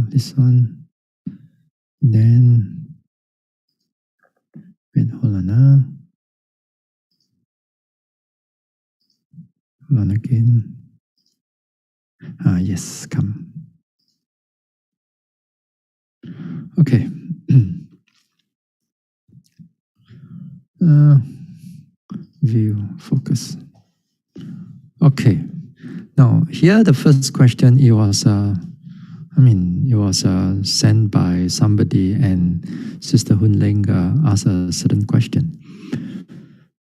this one. Then, wait, hold on. Hold on again. Yes, come. Okay. View, focus. Okay. Now, here the first question, it was sent by somebody, and Sister Hun Ling asked a certain question.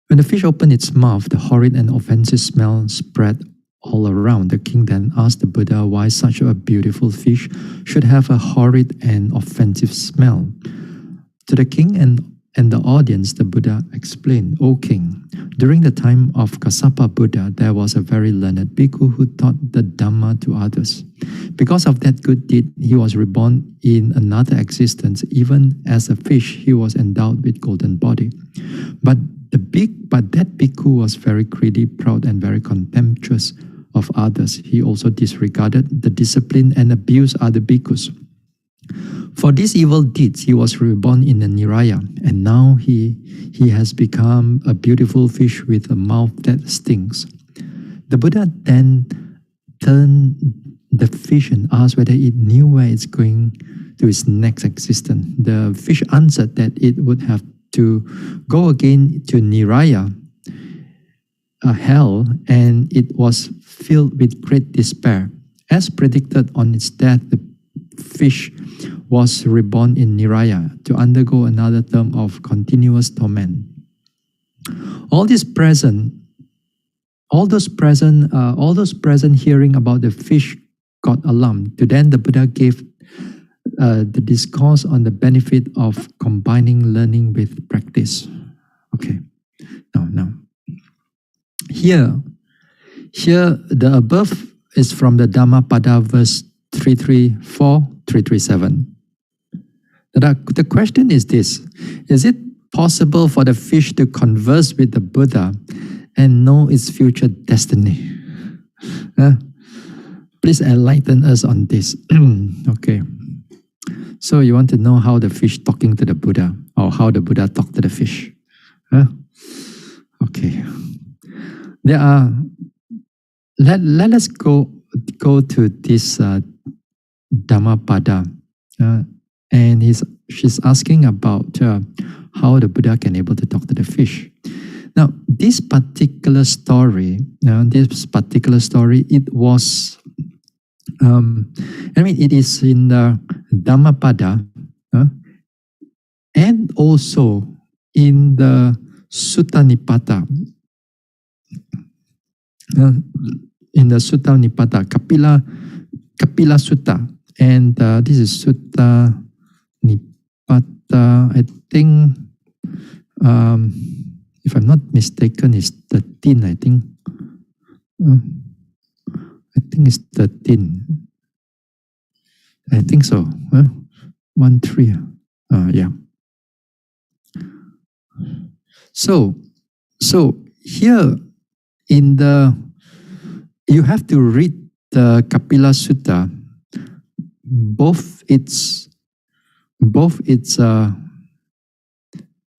When the fish opened its mouth, the horrid and offensive smell spread all around. The king then asked the Buddha why such a beautiful fish should have a horrid and offensive smell. To the king and the audience, the Buddha explained, "O king, during the time of Kassapa Buddha, there was a very learned bhikkhu who taught the Dhamma to others. Because of that good deed, he was reborn in another existence. Even as a fish, he was endowed with golden body. But that bhikkhu was very greedy, proud, and very contemptuous of others. He also disregarded the discipline and abused other bhikkhus. For these evil deeds, he was reborn in a Niraya, and now he has become a beautiful fish with a mouth that stings." The Buddha then turned the fish and asked whether it knew where it's going to its next existence. The fish answered that it would have to go again to Niraya, a hell, and it was filled with great despair. As predicted, on its death, the fish was reborn in Niraya to undergo another term of continuous torment. All those present hearing about the fish got alarmed. To them, the Buddha gave the discourse on the benefit of combining learning with practice. Okay, now. Here, the above is from the Dhammapada verse 334, 337. The question is this: is it possible for the fish to converse with the Buddha and know its future destiny? Please enlighten us on this. Okay. So you want to know how the fish talking to the Buddha, or how the Buddha talked to the fish? Okay. There are. Let us go to this Dhammapada. And she's asking about how the Buddha can able to talk to the fish. Now, this particular story, it was, it is in the Dhammapada, and also in the Sutta Nipata. In the Sutta Nipata, Kapila Sutta, and this is Sutta Nipata. I think, if I'm not mistaken, it's 13. I think it's 13. I think so. 1-3. Yeah. So here in the, you have to read the Kapila Sutta, both its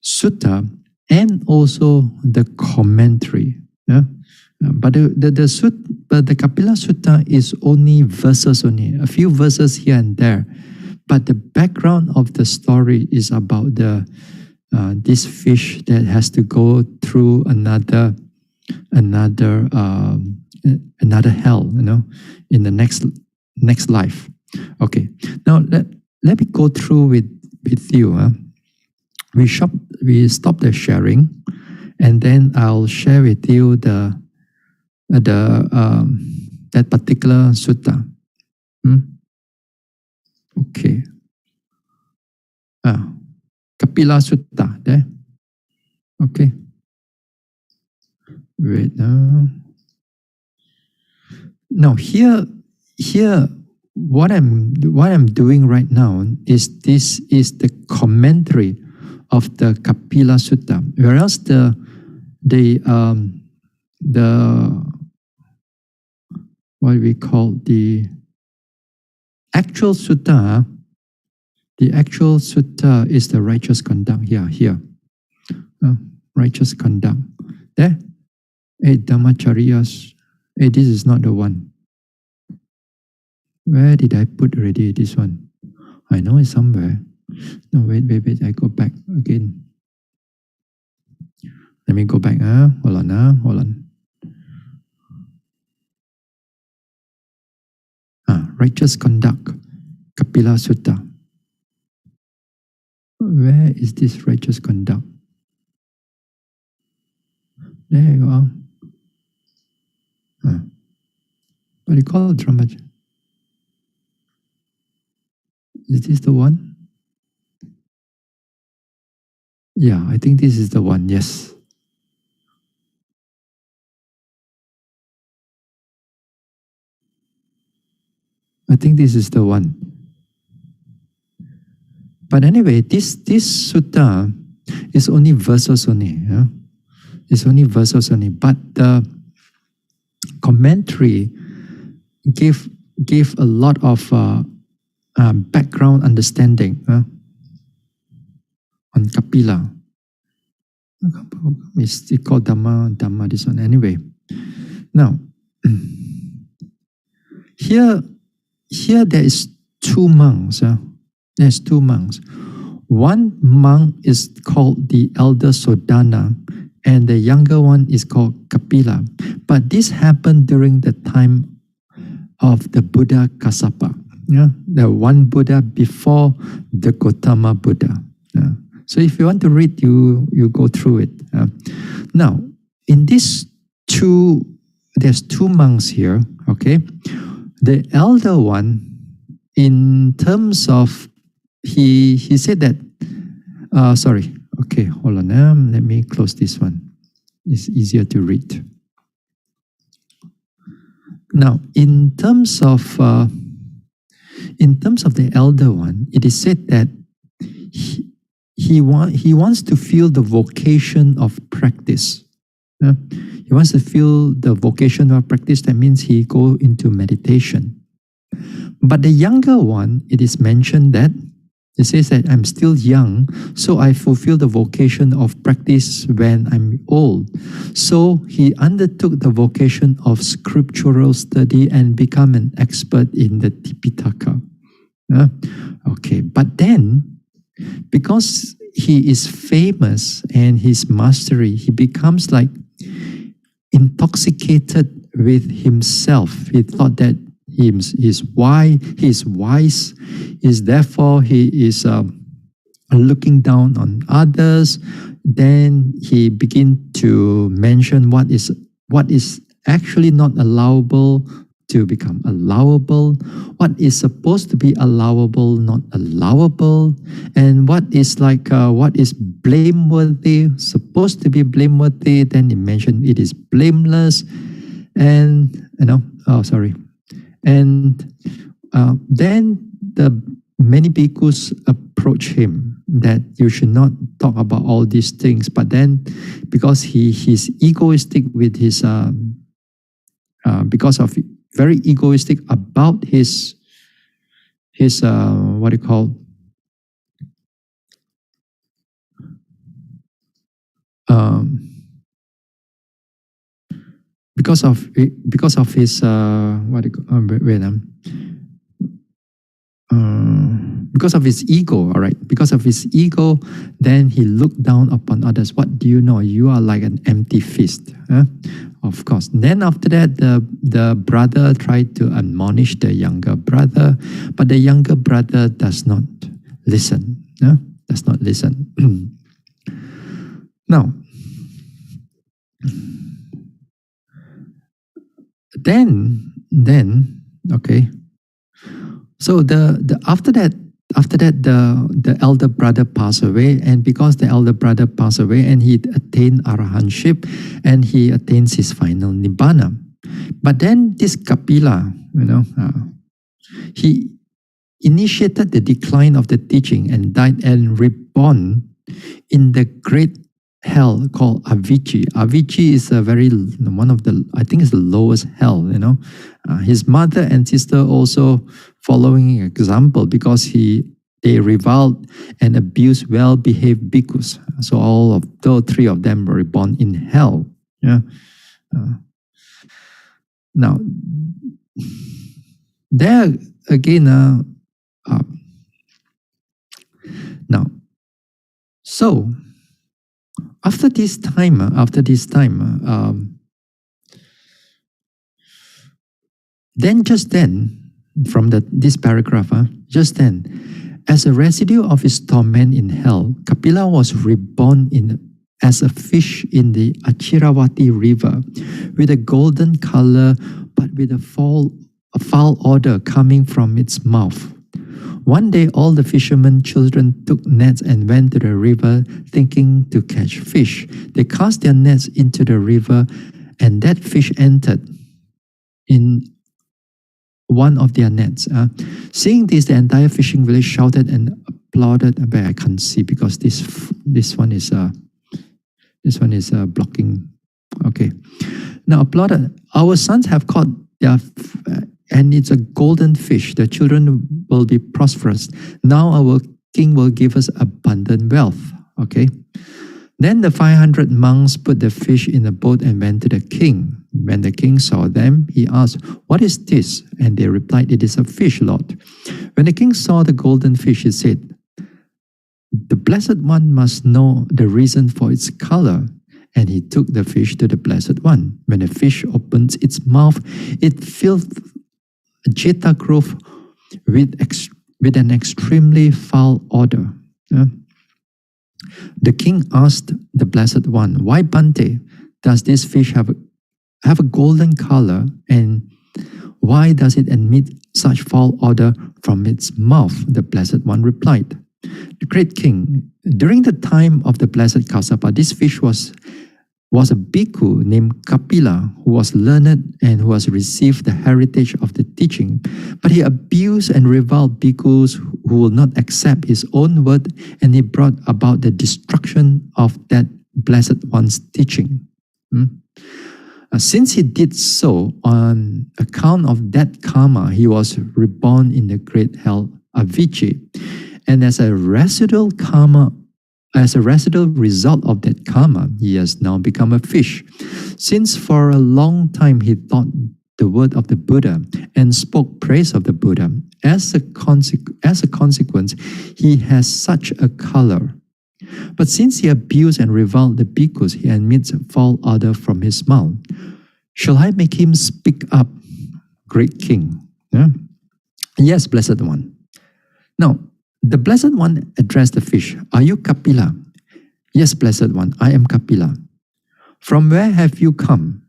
sutta and also the commentary. Yeah? But the Kapila Sutta is only verses, only a few verses here and there. But the background of the story is about this fish that has to go through another hell, in the next life. Okay. Now let me go through with you. We stop the sharing, and then I'll share with you that particular sutta. Okay. Kapila Sutta there. Okay. Wait now. Now here what I'm doing right now is the commentary of the Kapila Sutta, whereas the what we call the actual sutta, is the righteous conduct here. Righteous conduct. There. Dhammacharyas. This is not the one. Where did I put already this one? I know it's somewhere. No, wait. I go back again. Let me go back. Hold on. Righteous conduct. Kapila Sutta. Where is this righteous conduct? There you are. What do you call it, Ramaj? Is this the one? Yeah, I think this is the one, yes. I think this is the one. But anyway, this sutta is only verses only. Yeah? It's only verses only. But the commentary gave a lot of background understanding on Kapila. It's called Dhamma, this one. Anyway, now, here there is two monks. There's two monks. One monk is called the elder Sodana, and the younger one is called Kapila. But this happened during the time of the Buddha Kassapa. The one Buddha before the Gautama Buddha. So if you want to read, you go through it. Now, in these there's two monks here. Okay, the elder one, in terms of he said that. Sorry. Okay, hold on. Let me close this one. It's easier to read. Now, in terms of the elder one, it is said that he wants to feel the vocation of practice. He wants to feel the vocation of practice. That means he go into meditation. But the younger one, it is mentioned that it says that I'm still young, so I fulfill the vocation of practice when I'm old. So he undertook the vocation of scriptural study and become an expert in the Tipitaka. Okay, but then, because he is famous and his mastery, he becomes like intoxicated with himself. He thought that he's wise, therefore he is looking down on others. Then he begin to mention what is actually not allowable to become allowable, what is supposed to be allowable, not allowable, and what is blameworthy, supposed to be blameworthy, then he mentioned it is blameless, and and then the many bhikkhus approach him that you should not talk about all these things. But then, because he's egoistic with his, because of very egoistic about his what do you call, because of his what do you call, because of his ego, all right. Because of his ego, then he looked down upon others. What do you know? You are like an empty fist. Of course. Then after that, the brother tried to admonish the younger brother, but the younger brother does not listen. Does not listen. Now, then okay. So after that the elder brother passed away, and because the elder brother passed away, and he attained arahantship, and he attains his final nibbana. But then this Kapila, he initiated the decline of the teaching and died and reborn in the great hell called Avicii. Avicii is one of the, I think it's the lowest hell, his mother and sister also following example because they reviled and abused well-behaved bhikkhus. So all of those three of them were born in hell. Yeah. Now, there again, now, so after this time, then, from this paragraph, just then, as a residue of his torment in hell, Kapila was reborn as a fish in the Achiravati river, with a golden color, but with a foul odor coming from its mouth. One day, all the fishermen children took nets and went to the river thinking to catch fish. They cast their nets into the river, and that fish entered in one of their nets. Seeing this, the entire fishing village shouted and applauded. But I can't see because this one is blocking. Okay, now applauded. Our sons have caught their. And it's a golden fish. The children will be prosperous. Now our king will give us abundant wealth. Okay. Then the 500 monks put the fish in a boat and went to the king. When the king saw them, he asked, "What is this?" And they replied, "It is a fish, Lord." When the king saw the golden fish, he said, "The Blessed One must know the reason for its color." And he took the fish to the Blessed One. When the fish opened its mouth, it filled Jeta Grove with an extremely foul odor. The king asked the Blessed One, "Why, Bhante, does this fish have a golden color, and why does it emit such foul odor from its mouth?" The Blessed One replied, "The great king, during the time of the Blessed Kassapa, this fish was a bhikkhu named Kapila, who was learned and who has received the heritage of the teaching. But he abused and reviled bhikkhus who will not accept his own word, and he brought about the destruction of that Blessed One's teaching. Since he did so, on account of that karma, he was reborn in the great hell Avicii. And as a residual result of that karma, he has now become a fish. Since for a long time he taught the word of the Buddha and spoke praise of the Buddha, as a consequence, he has such a color. But since he abused and reviled the bhikkhus, he emits foul odor from his mouth. Shall I make him speak up, great king?" Yeah? "Yes, Blessed One." Now, the Blessed One addressed the fish, "Are you Kapila?" "Yes, Blessed One, I am Kapila." "From where have you come?"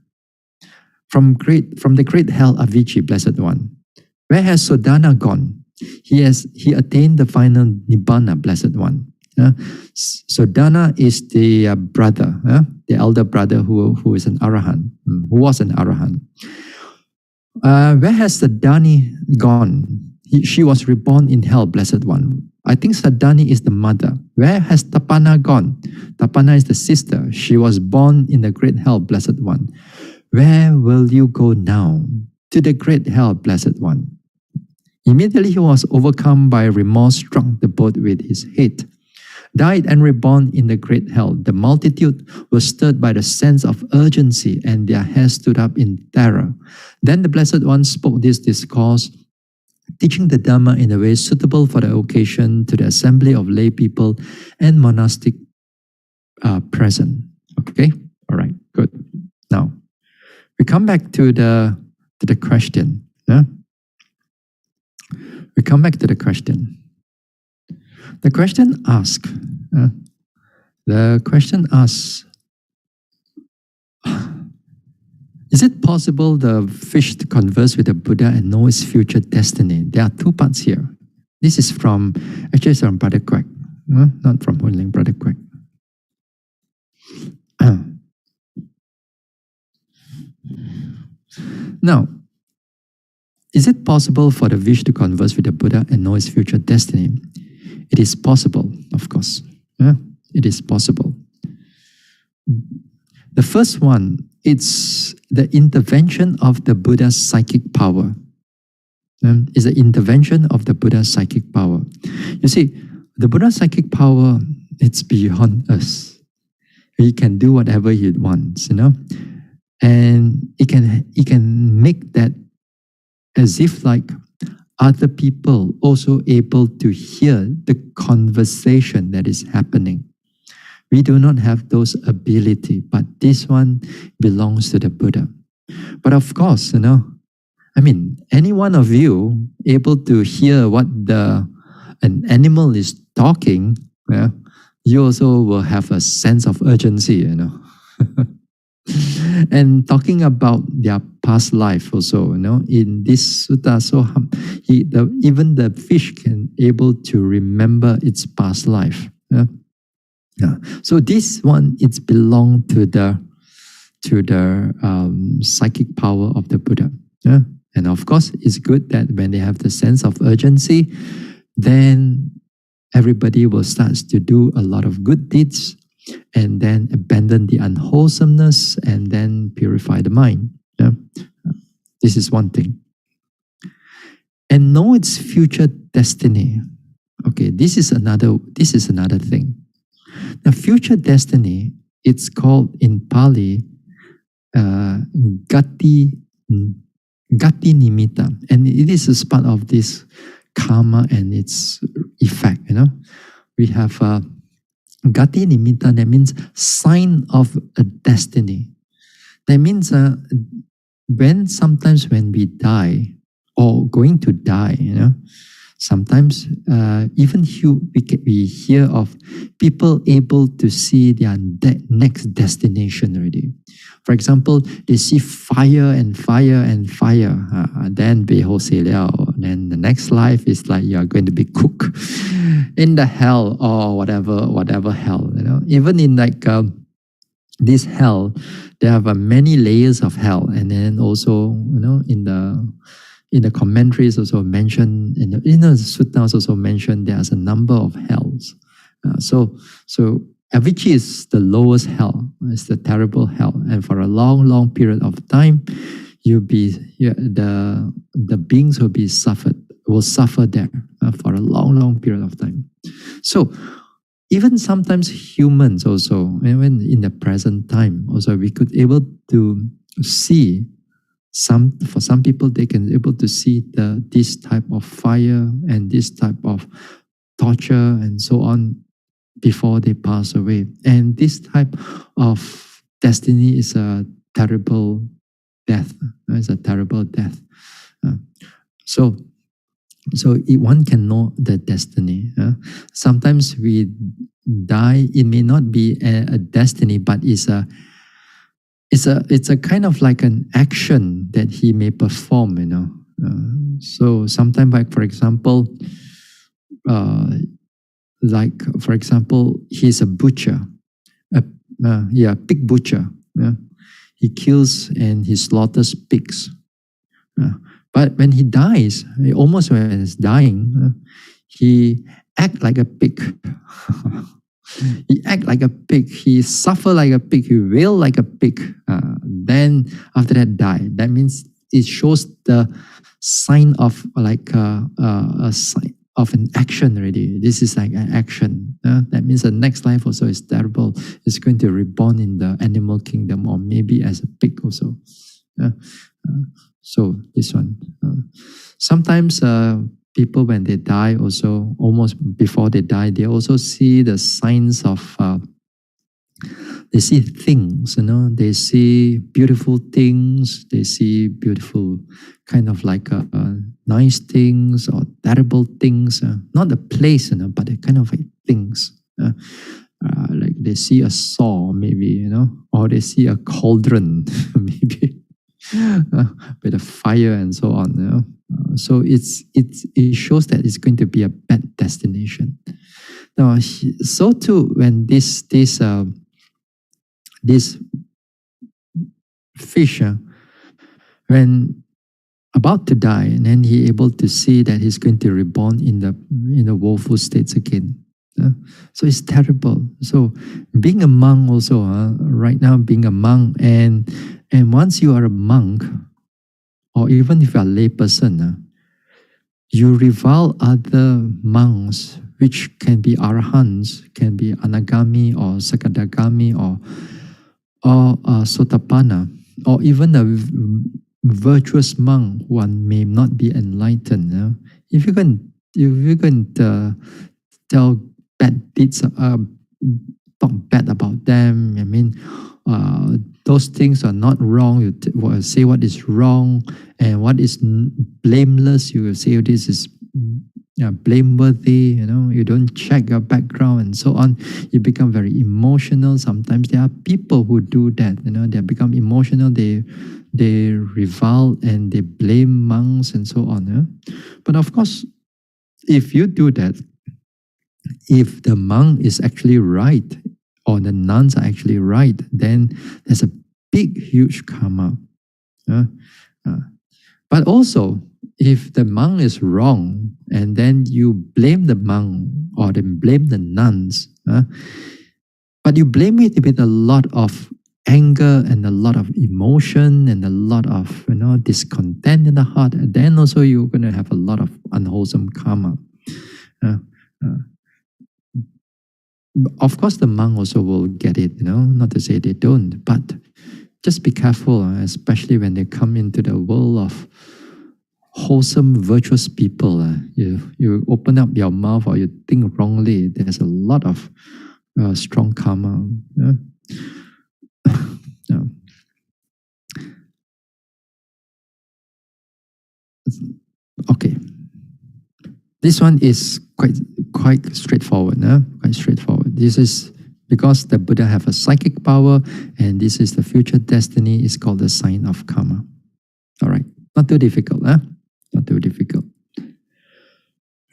From the great hell Avicii, Blessed One." "Where has Sodana gone?" He attained the final Nibbana, Blessed One." Sodana is the brother, the elder brother who is an Arahant, who was an Arahant. "Where has Sadani gone?" She was reborn in hell, Blessed One." I think Sadani is the mother." "Where has Tapana gone?" "Tapana is the sister. She was born in the great hell, Blessed One." "Where will you go now?" "To the great hell, Blessed One." Immediately he was overcome by remorse, struck the boat with his head, died and reborn in the great hell. The multitude was stirred by the sense of urgency, and their hair stood up in terror. Then the Blessed One spoke this discourse, teaching the Dhamma in a way suitable for the occasion to the assembly of lay people and monastic present. Okay, all right, good. Now we come back to the question. Yeah? We come back to the question. The question asks. Is it possible the fish to converse with the Buddha and know its future destiny? There are two parts here. This is from Brother Quek, not from Hoon Ling, Brother Quek. Now, is it possible for the fish to converse with the Buddha and know its future destiny? It is possible, of course. It is possible. The first one, it's the intervention of the Buddha's psychic power. Is the intervention of the Buddha's psychic power. You see, the Buddha's psychic power, it's beyond us. He can do whatever he wants, and he can make that as if like other people also able to hear the conversation that is happening. We do not have those ability, but this one belongs to the Buddha. But of course, any one of you able to hear what an animal is talking, you also will have a sense of urgency, And talking about their past life also, in this sutta, so even the fish can able to remember its past life. Yeah. So this one, it's belong to the psychic power of the Buddha. Yeah. And of course, it's good that when they have the sense of urgency, then everybody will start to do a lot of good deeds and then abandon the unwholesomeness and then purify the mind. Yeah? This is one thing. And know its future destiny. Okay, this is another thing. The future destiny, it's called in Pali Gati Nimitta, and it is as part of this karma and its effect. We have Gati Nimitta, that means sign of a destiny. That means sometimes when we die or going to die, sometimes even we hear of people able to see their next destination already. For example, they see fire and fire and fire, then then the next life is like you are going to be cooked in the hell or whatever hell. Even in like this hell, there are many layers of hell, and then also in the commentaries also mentioned, in the suttas also mentioned there's a number of hells. So Avicii is the lowest hell. It's the terrible hell, and for a long period of time, the beings will suffer there for a long period of time. So even sometimes humans also, even in the present time, also we could able to see. For some people, they can able to see this type of fire and this type of torture and so on before they pass away. And this type of destiny is a terrible death. It's a terrible death. So one can know the destiny. Sometimes we die. It may not be a destiny, but it's a kind of like an action that he may perform, so sometimes, like for example, he's a butcher, pig butcher. He kills and he slaughters pigs. But when he dies, almost when he's dying, he acts like a pig. He act like a pig. He suffer like a pig. He wail like a pig. Then after that, die. That means it shows the sign of like a sign of an action already. This is like an action. That means the next life also is terrible. It's going to reborn in the animal kingdom or maybe as a pig also. So this one. Sometimes people, when they die also, almost before they die, they also see the signs of, they see things, they see beautiful things, they see beautiful kind of like nice things or terrible things, not the place, but the kind of like things. Like they see a saw maybe, or they see a cauldron maybe. With a fire and so on. So it shows that it's going to be a bad destination. Now, so too when this fish, when about to die, and then he able to see that he's going to reborn in the woeful states again. So it's terrible. So being a monk also, right now being a monk, and once you are a monk, or even if you are a lay person, you revile other monks, which can be arahants, can be anagami or sakadagami or sotapanna, or even a virtuous monk, one may not be enlightened. If you can tell bad deeds, talk bad about them, I mean, those things are not wrong. You say what is wrong and what is blameless. You will say this is blameworthy. You don't check your background and so on. You become very emotional. Sometimes there are people who do that. They become emotional. They revile and they blame monks and so on. But of course, if you do that, if the monk is actually right, or the nuns are actually right, then there's a big, huge karma. But also, if the monk is wrong, and then you blame the monk or then blame the nuns, but you blame it with a lot of anger and a lot of emotion and a lot of discontent in the heart, and then also you're going to have a lot of unwholesome karma. Of course, the monk also will get it, not to say they don't, but just be careful, especially when they come into the world of wholesome, virtuous people. You open up your mouth or you think wrongly, there's a lot of strong karma. Okay. This one is quite straightforward. Quite straightforward. This is because the Buddha have a psychic power, and this is the future destiny. Is called the sign of karma. All right, not too difficult. Not too difficult.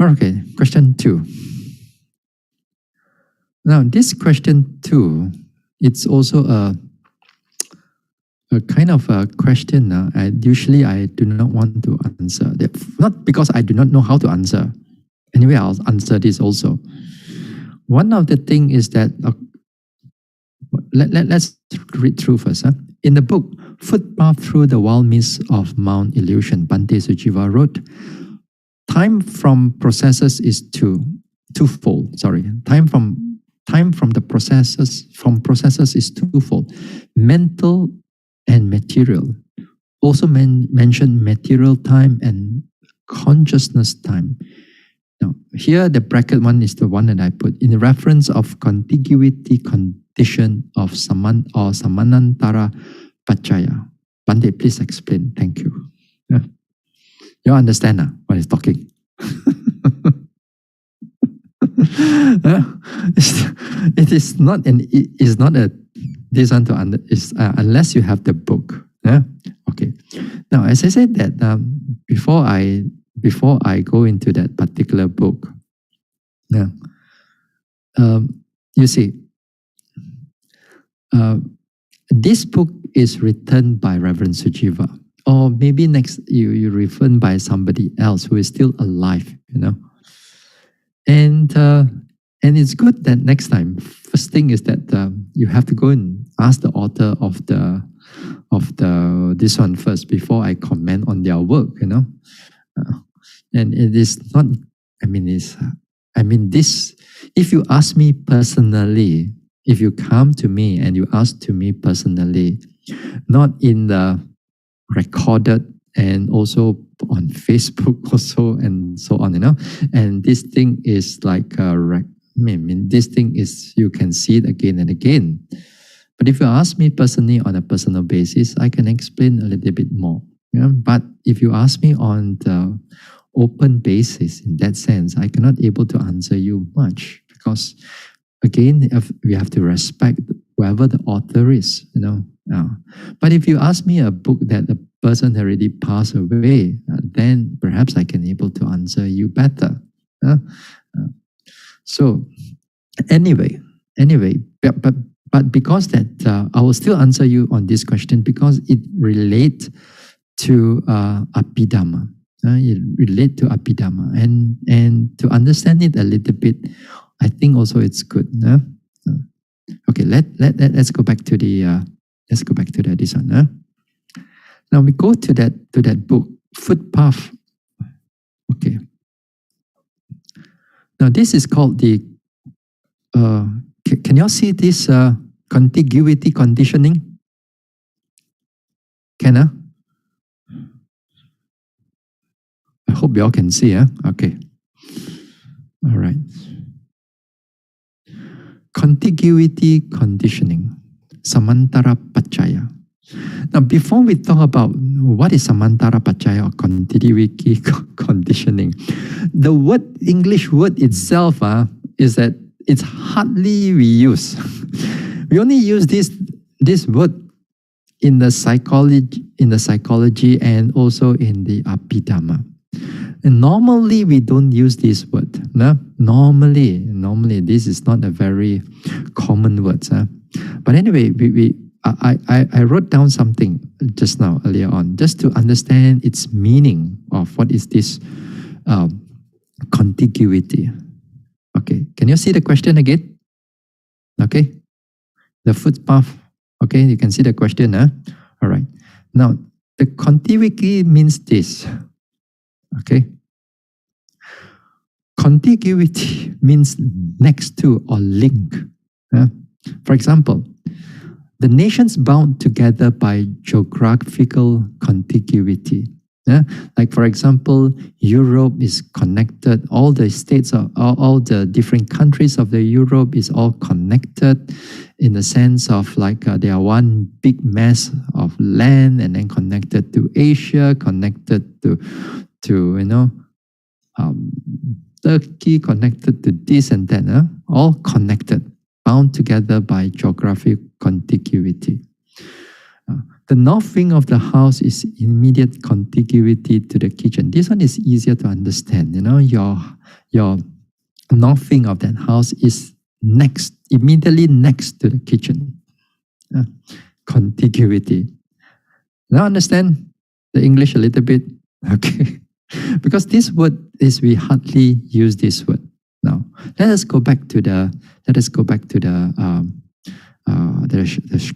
Okay, question 2. Now, this question 2, it's also a kind of a question. Usually I do not want to answer. Not because I do not know how to answer. Anyway, I'll answer this also. One of the things is that, let's read through first. In the book, Footpath Through the Wild Mists of Mount Illusion, Bhante Sujiva wrote, time from processes is twofold. Time from the processes is twofold, mental and material. Also mention material time and consciousness time. Now, here the bracket one is the one that I put in reference of contiguity condition of samanantara pachaya. Bhante, please explain. Thank you. You understand what he's talking? It is not this one unless you have the book. Okay. Now, as I said that before I go into that particular book, you see, this book is written by Reverend Sujiva, or maybe next you written by somebody else who is still alive, and it's good that next time, first thing is that you have to go and ask the author of this one first before I comment on their work, and it is not. This. If you ask me personally, if you come to me and you ask to me personally, not in the recorded and also on Facebook also and so on, and this thing is like this thing is, you can see it again and again. But if you ask me personally on a personal basis, I can explain a little bit more. But if you ask me on the open basis, in that sense, I cannot able to answer you much, because again, we have to respect whoever the author is, But if you ask me a book that the person already passed away, then perhaps I can able to answer you better. So anyway, but because that I will still answer you on this question because it relates to Abhidhamma. It relates to Abhidhamma, and to understand it a little bit, I think also it's good. Okay, let's go back to the this one. Now we go to that book, Footpath. Okay. Now this is called the can you all see this contiguity conditioning? Can I hope you all can see. Okay. All right. Contiguity conditioning, Samantara Paccaya. Now, before we talk about what is Samantara Paccaya or contiguity conditioning, the English word itself is that it's hardly we use. We only use this word in the psychology and also in the Abhidhamma. And normally we don't use this word. No? Normally this is not a very common word. But anyway, I wrote down something just now earlier on, just to understand its meaning of what is this contiguity. Okay, can you see the question again? Okay, the footpath. Okay, you can see the question. All right. Now, the contiguity means this. Okay. Contiguity means next to or link. For example, the nations bound together by geographical contiguity. Like for example, Europe is connected. All the states of all the different countries of the Europe is all connected in the sense of like they are one big mass of land, and then connected to Asia, connected to Turkey, connected to this and that. All connected, bound together by geographic contiguity. The north wing of the house is immediate contiguity to the kitchen. This one is easier to understand. Your north wing of that house is immediately next to the kitchen. Contiguity. Now understand the English a little bit? Okay. Because this word we hardly use this word. Now let us go back to the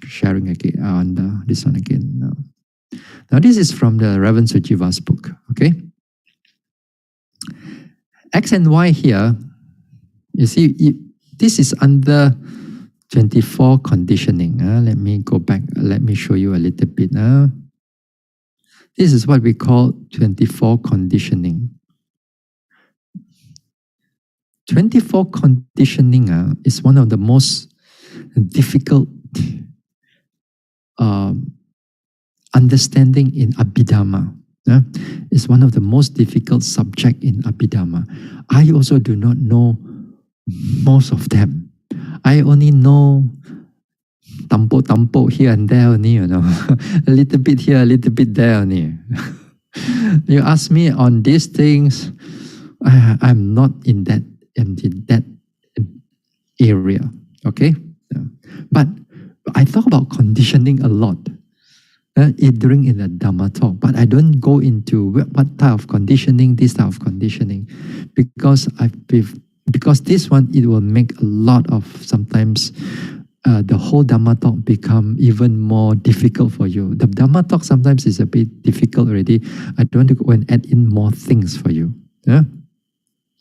sharing again on this one again. Now this is from the Reverend Sujiva's book. Okay, X and Y here. You see, this is under 24 conditioning. Let me go back. Let me show you a little bit. This is what we call 24 conditioning. 24 conditioning is one of the most difficult understanding in Abhidhamma. It's one of the most difficult subject in Abhidhamma. I also do not know most of them. I only know tampo here and there only, a little bit here, a little bit there only. You ask me on these things, I'm not in that area. Okay, but I talk about conditioning a lot during in the Dhamma talk, but I don't go into what type of conditioning, this type of conditioning, because this one, it will make a lot of sometimes the whole Dhamma talk become even more difficult for you. The Dhamma talk sometimes is a bit difficult already. I don't want to go and add in more things for you.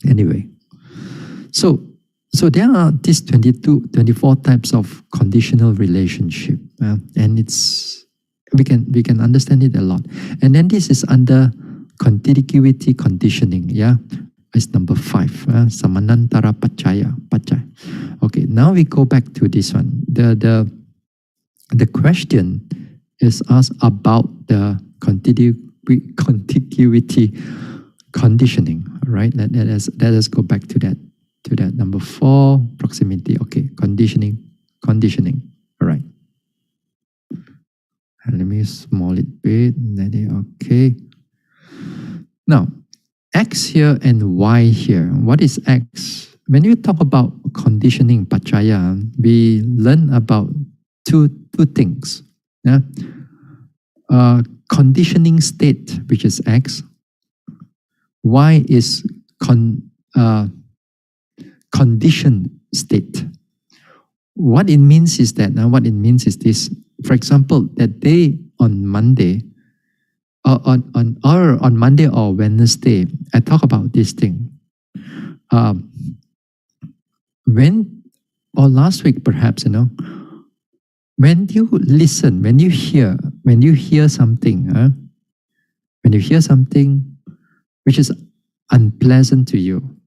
Anyway, so there are these 24 types of conditional relationship, and we can understand it a lot. And then this is under contiguity conditioning. It's number 5, Samanantara Paccaya. Okay, now we go back to this one. The question is asked about the contiguity conditioning. Right? Let us go back to that number 4, proximity. Okay, conditioning. All right. Let me small it a bit. Okay. Now, X here and Y here. What is X? When you talk about conditioning Paccaya, we learn about two things. Conditioning state, which is X. Y is conditioned state. What it means is that, this. For example, that day on Monday, or on Monday or Wednesday, I talk about this thing. Or last week perhaps, when you listen, when you hear something, when you hear something which is unpleasant to you,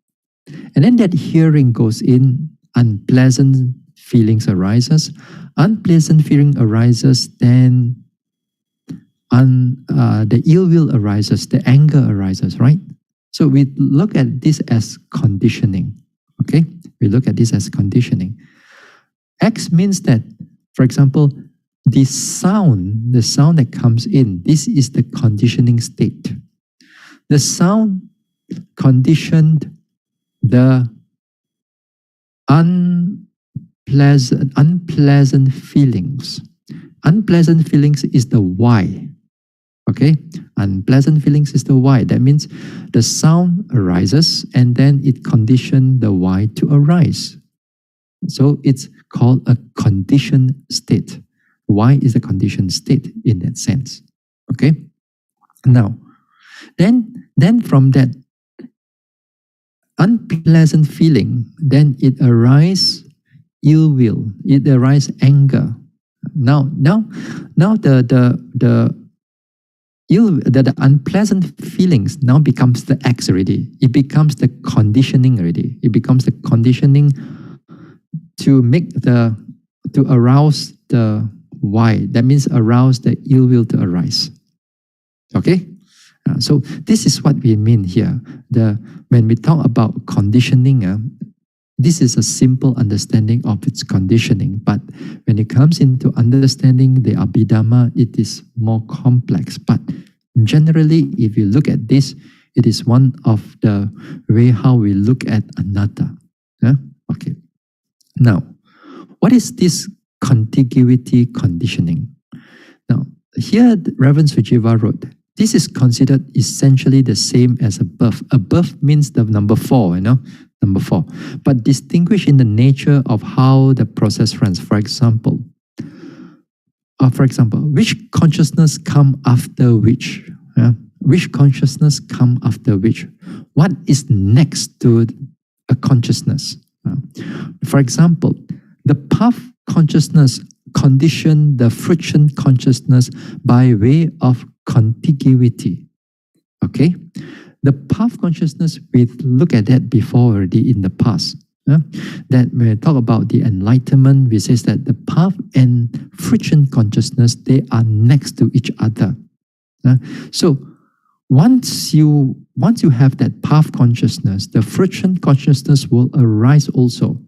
and then that hearing goes in, unpleasant feelings arises. Unpleasant feeling arises, then the ill will arises, the anger arises, right? So we look at this as conditioning. Okay, we look at this as conditioning. X means that, for example, the sound that comes in, this is the conditioning state. The sound conditioned the unpleasant feelings. Unpleasant feelings is the Y. Okay, unpleasant feelings is the Y. That means the sound arises and then it conditioned the Y to arise. So it's called a conditioned state. Y is a conditioned state in that sense. Okay. Now, then from that unpleasant feeling, then it arises ill will. It arises anger. Now the unpleasant feelings now becomes the X already. It becomes the conditioning already. It becomes the conditioning to arouse the Y. That means arouse the ill will to arise. Okay? So this is what we mean here. When we talk about conditioning, this is a simple understanding of its conditioning. But when it comes into understanding the Abhidhamma, it is more complex. But generally, if you look at this, it is one of the way how we look at anatta. Okay. Now, what is this contiguity conditioning? Now, here Reverend Sujiva wrote, this is considered essentially the same as a birth. A birth means the number 4, number 4. But distinguished in the nature of how the process runs. For example, which consciousness come after which? Which consciousness come after which? What is next to a consciousness? For example, the path consciousness condition the friction consciousness by way of contiguity. Okay? The path consciousness, we look at that before already in the past. That when we talk about the enlightenment, we say that the path and friction consciousness, they are next to each other. So once you have that path consciousness, the friction consciousness will arise also.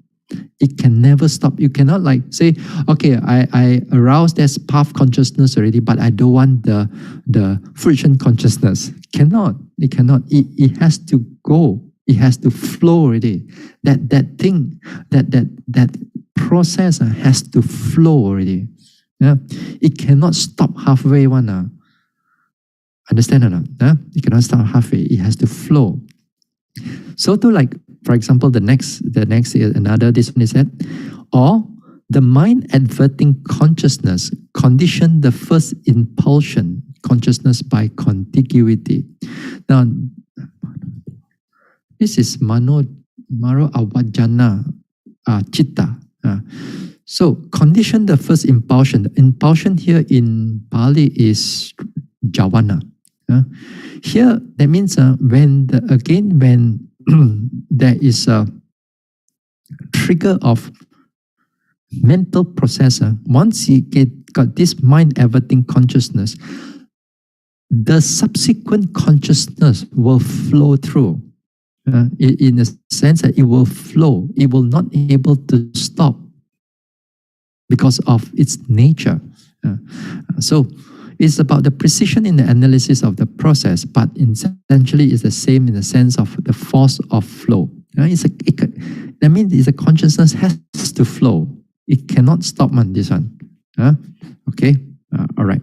It can never stop. You cannot say, okay, I arouse this path consciousness already, but I don't want the friction consciousness. It cannot. It has to go. It has to flow already. That thing, that process has to flow already. It cannot stop halfway one. Understand or not? It cannot stop halfway. It has to flow. So for example, the next another, this one is that, or the mind adverting consciousness condition the first impulsion consciousness by contiguity. Now, this is maro avajjana citta. So condition the first impulsion. The impulsion here in Pali is javana. Here, that means when there is a trigger of mental processor, once you got this mind everything consciousness, the subsequent consciousness will flow through. In a sense that it will flow. It will not be able to stop because of its nature. So it's about the precision in the analysis of the process, but essentially it's the same in the sense of the force of flow. That means it's a consciousness has to flow. It cannot stop on this one. Okay? All right.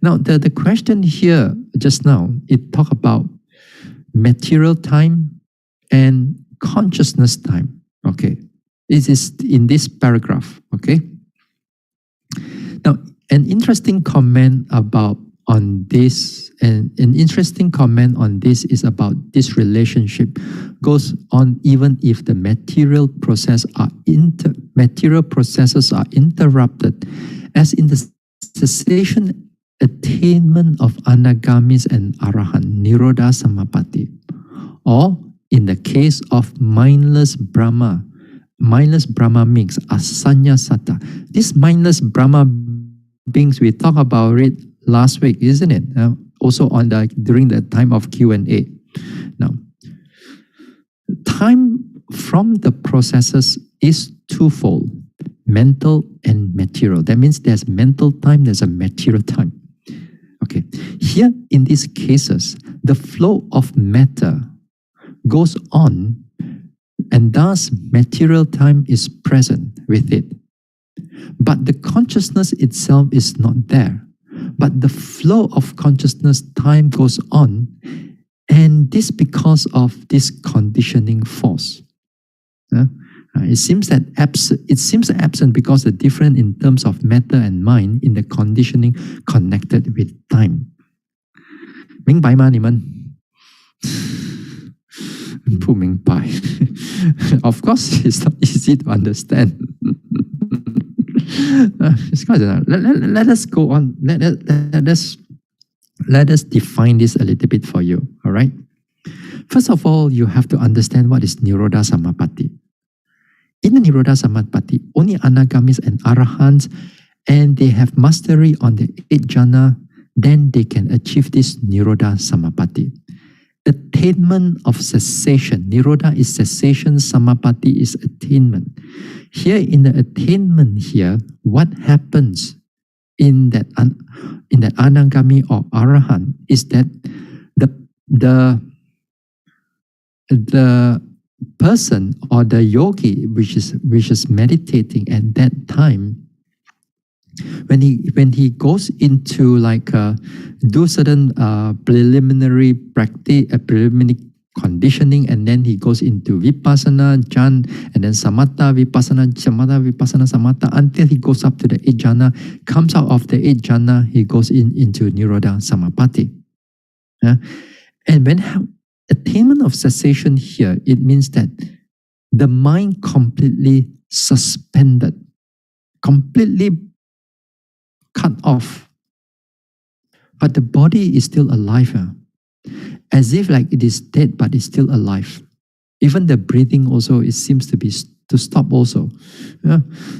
Now, the question here just now, it talk about material time and consciousness time. Okay, it is in this paragraph. Okay. Now, an interesting comment on this, and an interesting comment on this is about this relationship goes on even if the material processes are interrupted, as in the cessation attainment of anagamis and arahant, nirodha samapatti, or in the case of mindless Brahma beings, asanya satta. This mindless Brahma beings, we talked about it last week, isn't it? Also during the time of Q&A. Now, time from the processes is twofold: mental and material. That means there's mental time, there's a material time. Okay, here in these cases, the flow of matter goes on, and thus material time is present with it. But the consciousness itself is not there. But the flow of consciousness time goes on, and this because of this conditioning force. It seems absent because the difference in terms of matter and mind in the conditioning connected with time. 明白吗你们？不明白。Of course, it's not easy to understand. It's quite let us go on. Let us define this a little bit for you. All right. First of all, you have to understand what is Nirodha Samapatti. In the Nirodha Samapatti, only anagamis and arahants, and they have mastery on the 8 jhana, then they can achieve this Nirodha Samapatti. Attainment of cessation. Nirodha is cessation, Samapatti is attainment. Here in the attainment here, what happens in that anagami or arahant is that the person or the yogi which is meditating at that time, when he goes into do certain preliminary practice, preliminary conditioning, and then he goes into vipassana, jhana, and then samatha, vipassana, samatha, until he goes up to the 8 jhana, comes out of the 8 jhana, he goes into Nirodha Samapatti. And when attainment of cessation here, it means that the mind completely suspended, completely cut off, but the body is still alive, as if like it is dead, but it's still alive. Even the breathing also, it seems to stop also.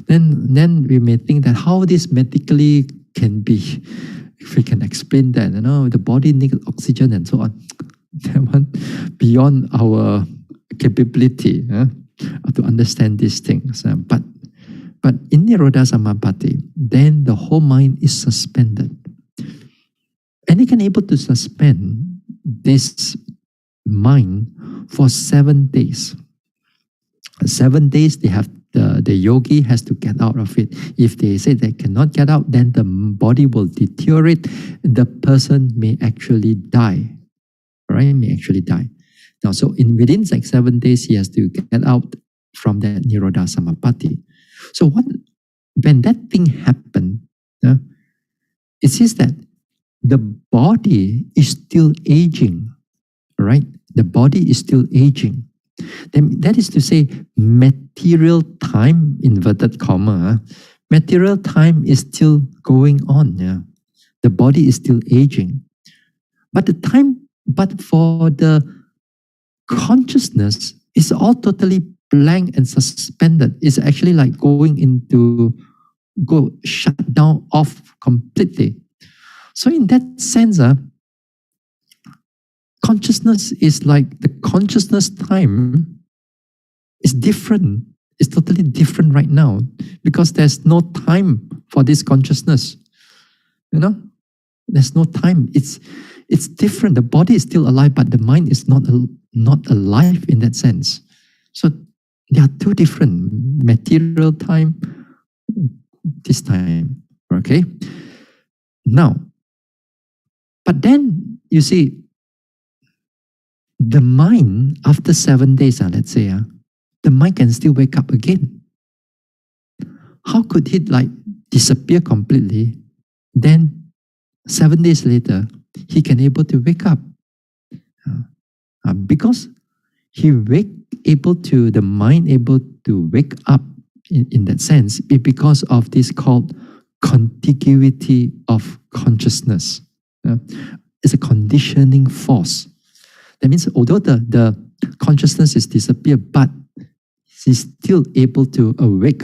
Then we may think that how this medically can be, if we can explain that, the body needs oxygen and so on. That one beyond our capability to understand these things. But in Nirodha Samapatti, then the whole mind is suspended. And you can able to suspend this mind for 7 days. 7 days, they have the yogi has to get out of it. If they say they cannot get out, then the body will deteriorate. The person may actually die. Right? May actually die. Now, so within 7 days, he has to get out from that Nirodha Samapatti. So when that thing happened, it says that the body is still aging, right? The body is still aging. Then that is to say, material time, inverted comma, material time is still going on. Yeah? The body is still aging. But for the consciousness, it's all totally blank and suspended. It's actually like go shut down off completely. So in that sense, consciousness is like the consciousness time is different. It's totally different right now because there's no time for this consciousness. There's no time. It's different. The body is still alive, but the mind is not alive in that sense. So there are two different material time, this time. Okay? Now, but then you see, the mind after 7 days, let's say, the mind can still wake up again. How could it like disappear completely? Then 7 days later, he can able to wake up. Because the mind able to wake up in that sense, because of this called contiguity of consciousness. It's a conditioning force. That means although the consciousness is disappeared, but he's still able to awake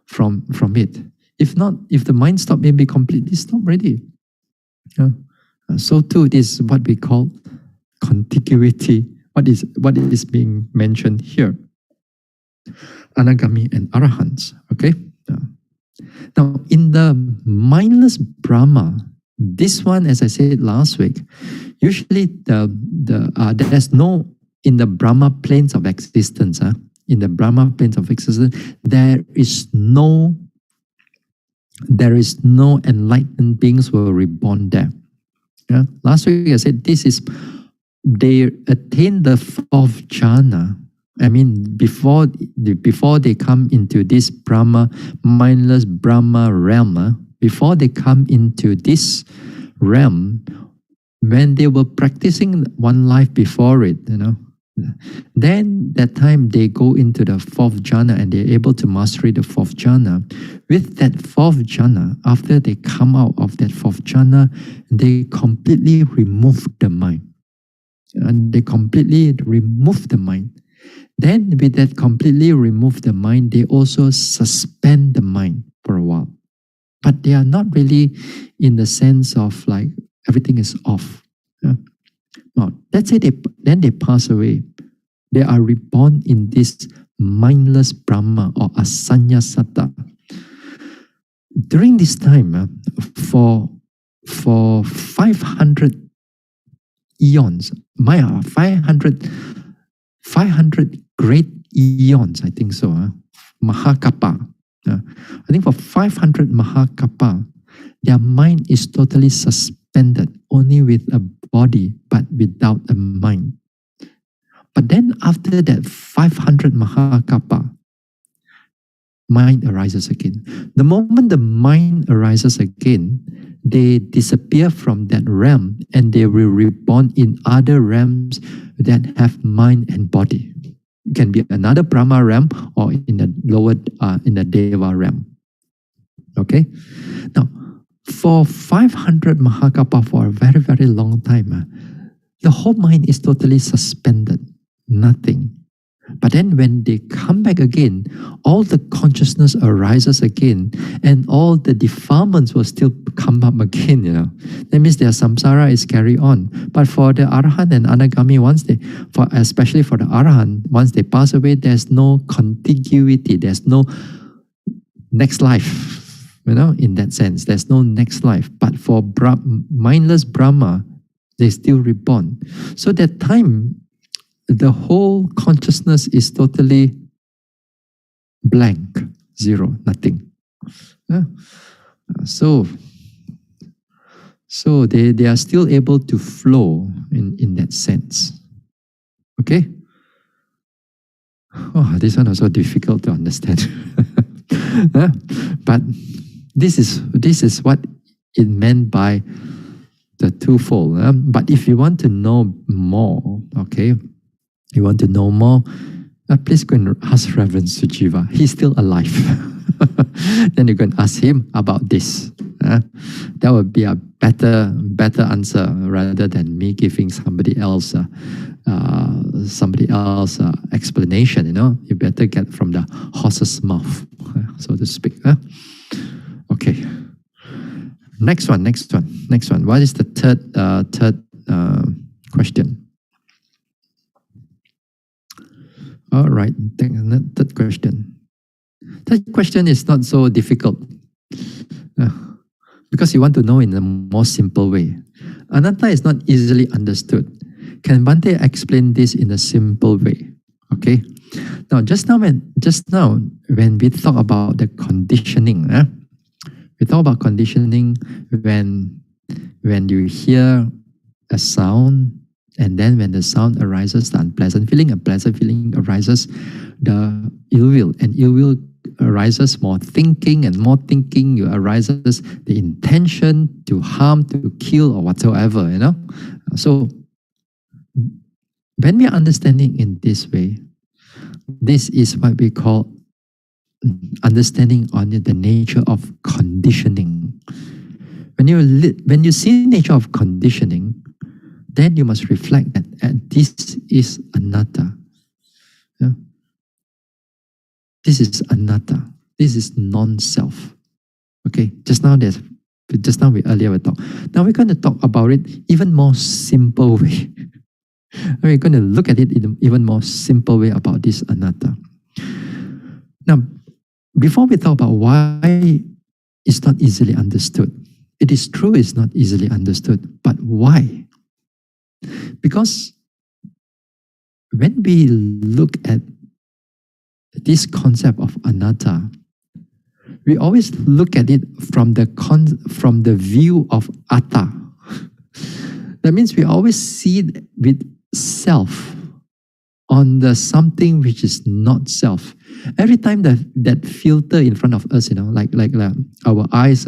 from it. If not, if the mind stop, maybe completely stop already. So too, it is what we call contiguity. What is being mentioned here? Anagami and Arahants. Okay. Now, in the mindless Brahma, this one, as I said last week, usually there's no, in the Brahma planes of existence. In the Brahma planes of existence, there is no enlightened beings who are reborn there. Last week I said they attain the fourth jhana. I mean, before they come into this Brahma, mindless Brahma realm, before they come into this realm, when they were practicing one life before it, then that time they go into the fourth jhana and they're able to master the fourth jhana. With that fourth jhana, after they come out of that fourth jhana, they completely remove the mind. And they completely remove the mind. Then with that completely remove the mind, they also suspend the mind for a while. But they are not really in the sense of like everything is off. Now, let's say then they pass away. They are reborn in this mindless Brahma or Asanya Satta. During this time, for 500 eons, 500 great eons, I think so, Mahakapa. I think for 500 Mahakapa, their mind is totally suspended, only with a body, but without a mind. But then after that 500 Mahakapa, mind arises again. The moment the mind arises again, they disappear from that realm and they will reborn in other realms that have mind and body. It can be another Brahma realm or in the lower, in the Deva realm. Okay? Now, for 500 Mahakapa, for a very, very long time, the whole mind is totally suspended. Nothing. But then when they come back again, all the consciousness arises again and all the defilements will still come up again, That means their samsara is carried on. But for the Arahant and Anagami, especially for the Arahant, once they pass away, there's no contiguity, there's no next life, in that sense. There's no next life. But for mindless Brahma, they still reborn. So that time, the whole consciousness is totally blank, zero, nothing. So they are still able to flow in that sense. Okay? Oh, this one is so difficult to understand. But this is what it meant by the twofold. But if you want to know more, okay, please go and ask Reverend Sujiva. He's still alive. Then you can ask him about this. That would be a better answer rather than me giving somebody else explanation. You better get from the horse's mouth, so to speak. Okay. Next one. What is the third question? All right, third question. Third question is not so difficult because you want to know in a more simple way. Anatta is not easily understood. Can Bhante explain this in a simple way? Okay. Now, just now when we talk about the conditioning, we talk about conditioning when you hear a sound, And then when the sound arises, the unpleasant feeling arises, the ill will, and ill will arises more thinking, and more thinking arises the intention to harm, to kill, or whatsoever, So when we are understanding in this way, this is what we call understanding on the nature of conditioning. When you see nature of conditioning, then you must reflect that this is anatta. Yeah? This is anatta. This is non-self. Okay. Just now we earlier talked. Now we're going to talk about it even more simple way. We're going to look at it in an even more simple way about this anatta. Now, before we talk about why it's not easily understood, it is true it's not easily understood, but why? Because when we look at this concept of anatta, we always look at it from the view of atta. That means we always see it with self on the something which is not self. Every time that filter in front of us, like our eyes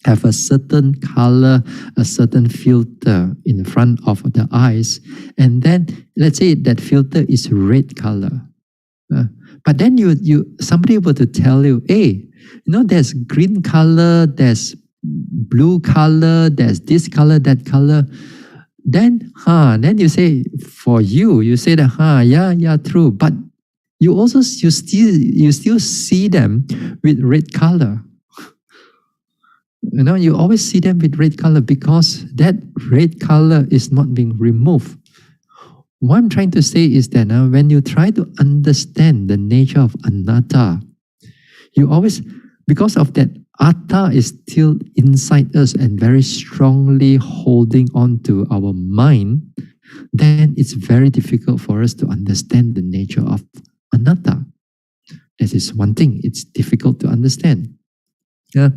have a certain color, a certain filter in front of the eyes, and then let's say that filter is red color. But then somebody were to tell you, hey, there's green color, there's blue color, there's this color, that color. Then you say, for you say that, yeah, true. But you still see them with red color. You always see them with red color because that red color is not being removed. What I'm trying to say is that when you try to understand the nature of anatta, you always, because of that, atta is still inside us and very strongly holding on to our mind, then it's very difficult for us to understand the nature of anatta. That is one thing, it's difficult to understand. Yeah.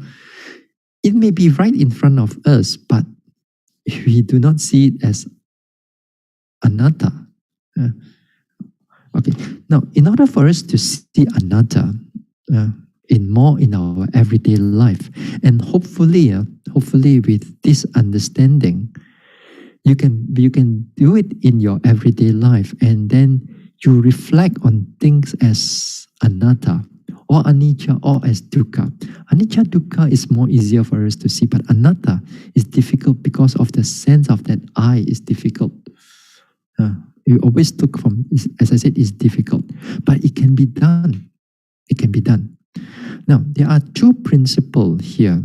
It may be right in front of us, but we do not see it as anatta. Okay. Now, in order for us to see anatta in our everyday life, and hopefully with this understanding, you can do it in your everyday life, and then you reflect on things as anatta, or anicca, or as dukkha. Anicca, dukkha is more easier for us to see, but anatta is difficult because of the sense of that I is difficult. You always took from, as I said, it's difficult, but it can be done. It can be done. Now, there are two principles here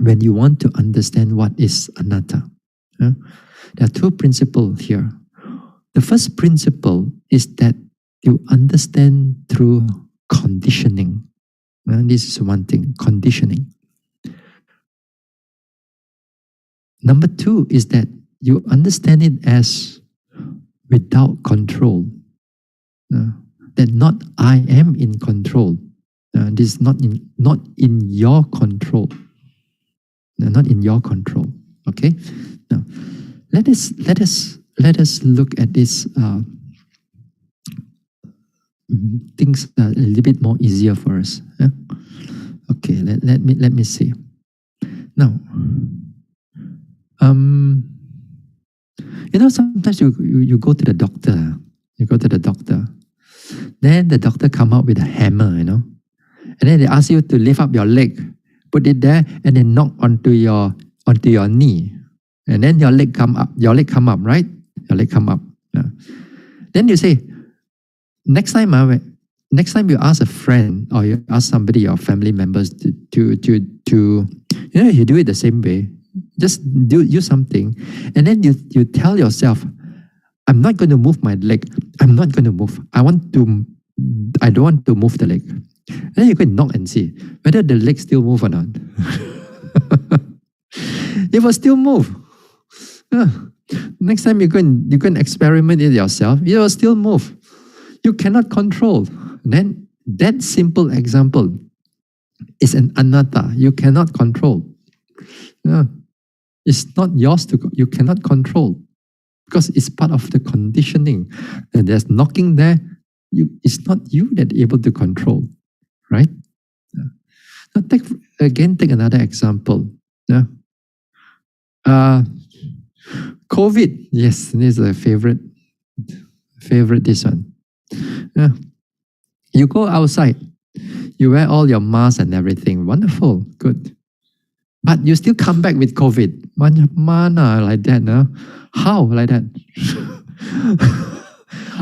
when you want to understand what is anatta. There are two principles here. The first principle is that you understand through conditioning. This is one thing, conditioning. Number two is that you understand it as without control. That not I am in control. This is not in your control. Not in your control. Okay. Now, let us look at this things a little bit more easier for us. Okay. Let me see. Now, sometimes you go to the doctor. You go to the doctor. Then the doctor come out with a hammer, and then they ask you to lift up your leg, put it there, and then knock onto your knee, and then your leg come up. Your leg come up, right? Your leg come up. Then you say, next time you ask a friend or you ask somebody, your family members to you do it the same way. Just do something, and then you tell yourself, I'm not going to move my leg. I'm not going to move. I don't want to move the leg. And then you go and knock and see whether the leg still move or not. It will still move. Next time you go and experiment it yourself, it will still move. You cannot control. Then that simple example is an anatta. You cannot control. It's not yours you cannot control. because it's part of the conditioning. And there's knocking there. It's not you that are able to control, right? Now take another example. Yeah. COVID. Yes, this is a favorite. This one. Yeah. You go outside. You wear all your masks and everything. Wonderful, good. But you still come back with COVID. Mana like that, no? How like that?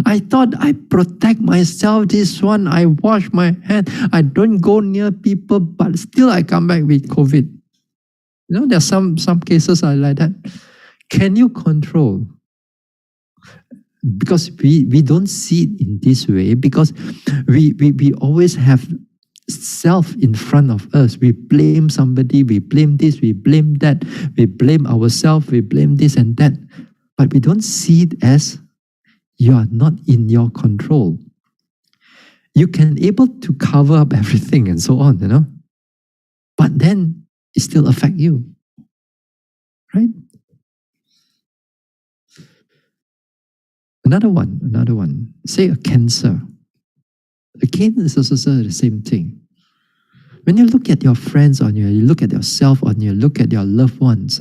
I thought I protect myself. This one, I wash my hand. I don't go near people, but still I come back with COVID. You know, there's some cases are like that. Can you control? Because we don't see it in this way, because we always have self in front of us. We blame somebody, we blame this, we blame that, we blame ourselves, we blame this and that. But we don't see it as you are not in your control. You can able to cover up everything and so on, you know. But then it still affect you. Right? Another one. Say a cancer. Again, it's also the same thing. When you look at your friends on you look at yourself on you look at your loved ones,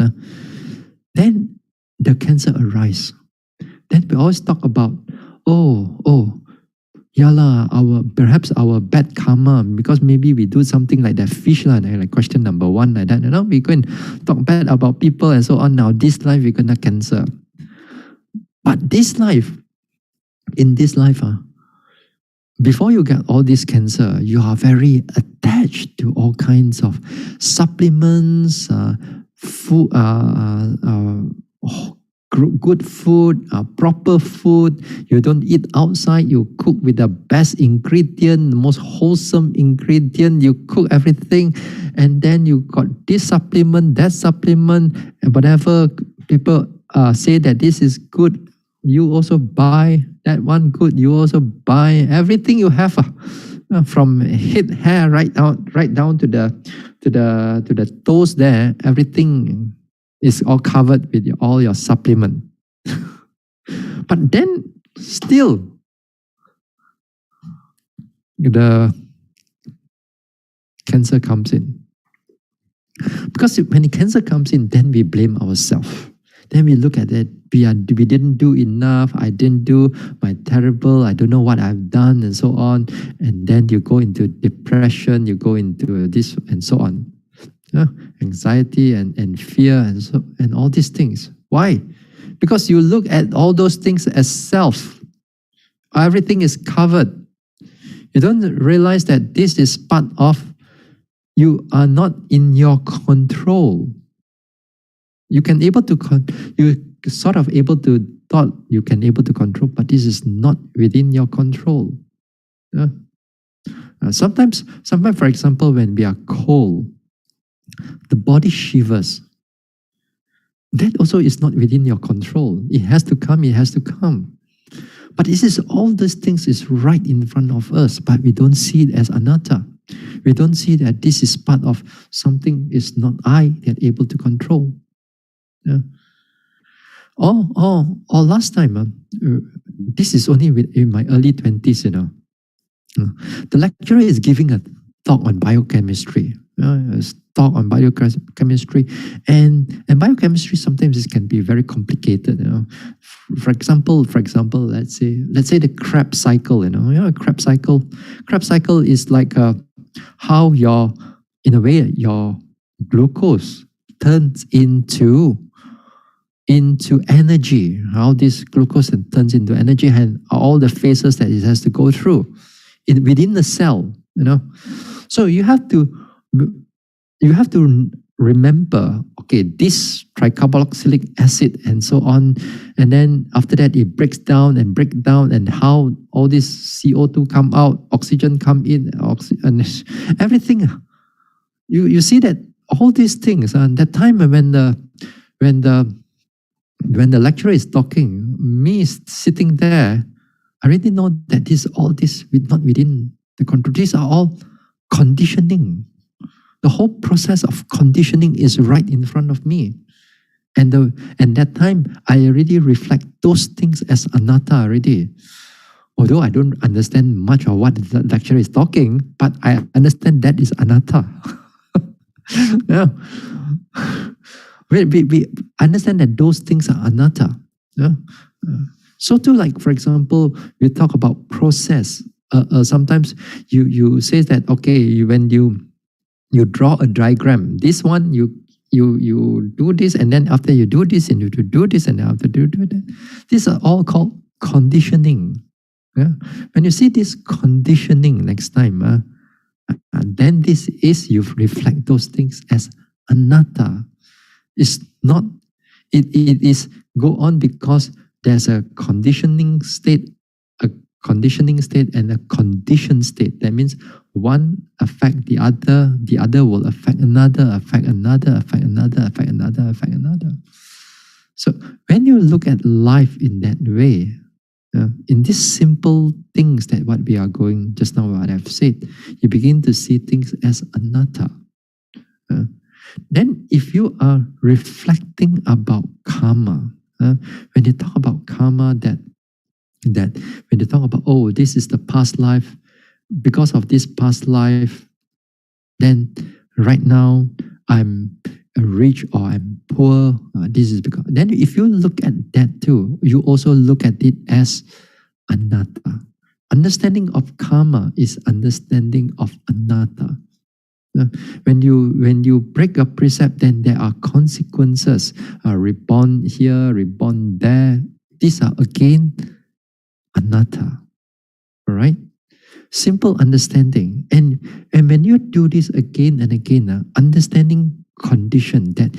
then the cancer arises. Then we always talk about, perhaps our bad karma, because maybe we do something like that fish, like question number 1, like that. You know, we go and talk bad about people and so on. Now this life we're gonna cancer. But in this life, before you get all this cancer, you are very attached to all kinds of supplements, food, good food, proper food. You don't eat outside. You cook with the best ingredient, the most wholesome ingredient. You cook everything, and then you got this supplement, that supplement, and whatever people say that this is good. You also buy that one good. You also buy everything you have, from head hair right down to the toes there. Everything is all covered with all your supplement. But then still, the cancer comes in. Because when the cancer comes in, then we blame ourselves. Then we look at it, we didn't do enough, I didn't do my terrible, I don't know what I've done, and so on. And then you go into depression, you go into this and so on. Anxiety and fear and all these things. Why? Because you look at all those things as self. Everything is covered. You don't realize that this is part of, you are not in your control. You can able to thought you can able to control, but this is not within your control. Sometimes, for example, when we are cold, the body shivers. That also is not within your control. It has to come. But this is all these things is right in front of us, but we don't see it as anatta. We don't see that this is part of something is not I that able to control. Yeah. Or last time, this is only in my early 20s, you know. The lecturer is giving a talk on biochemistry. Talk on biochemistry, and biochemistry sometimes it can be very complicated. You know, for example, let's say the Krebs cycle. You know, Krebs cycle. Krebs cycle is like how your glucose turns into energy. How this glucose turns into energy, and all the phases that it has to go through within the cell. You know, so you have to remember, okay, this tricarboxylic acid and so on, and then after that it breaks down, and how all this CO2 come out, oxygen come in, and everything. You see that all these things, and that time when the lecturer is talking, me sitting there, I already know that all this not within the control. These are all conditioning. The whole process of conditioning is right in front of me. And that time, I already reflect those things as anatta already. Although I don't understand much of what the lecturer is talking, but I understand that is anatta. Yeah. We understand that those things are anatta. Yeah. So too, like for example, we talk about process. Sometimes you say that okay, when you draw a diagram, this one you do this, and then after you do this, and you do this, and after you do that. These are all called conditioning. Yeah? When you see this conditioning next time, then this is you reflect those things as anatta. It's not. It is go on because there's a conditioning state, and a conditioned state. That means one affect the other will affect another, affect another, affect another, affect another, affect another. So when you look at life in that way, in these simple things that what we are going just now, what I've said, you begin to see things as anatta. Then if you are reflecting about karma, when you talk about karma, that when you talk about, oh, this is the past life, because of this past life, then right now I'm rich or I'm poor. This is because. Then if you look at that too, you also look at it as anatta. Understanding of karma is understanding of anatta. When you break a precept, then there are consequences. Reborn here, reborn there. These are again anatta. All right? Simple understanding. And when you do this again and again, understanding condition that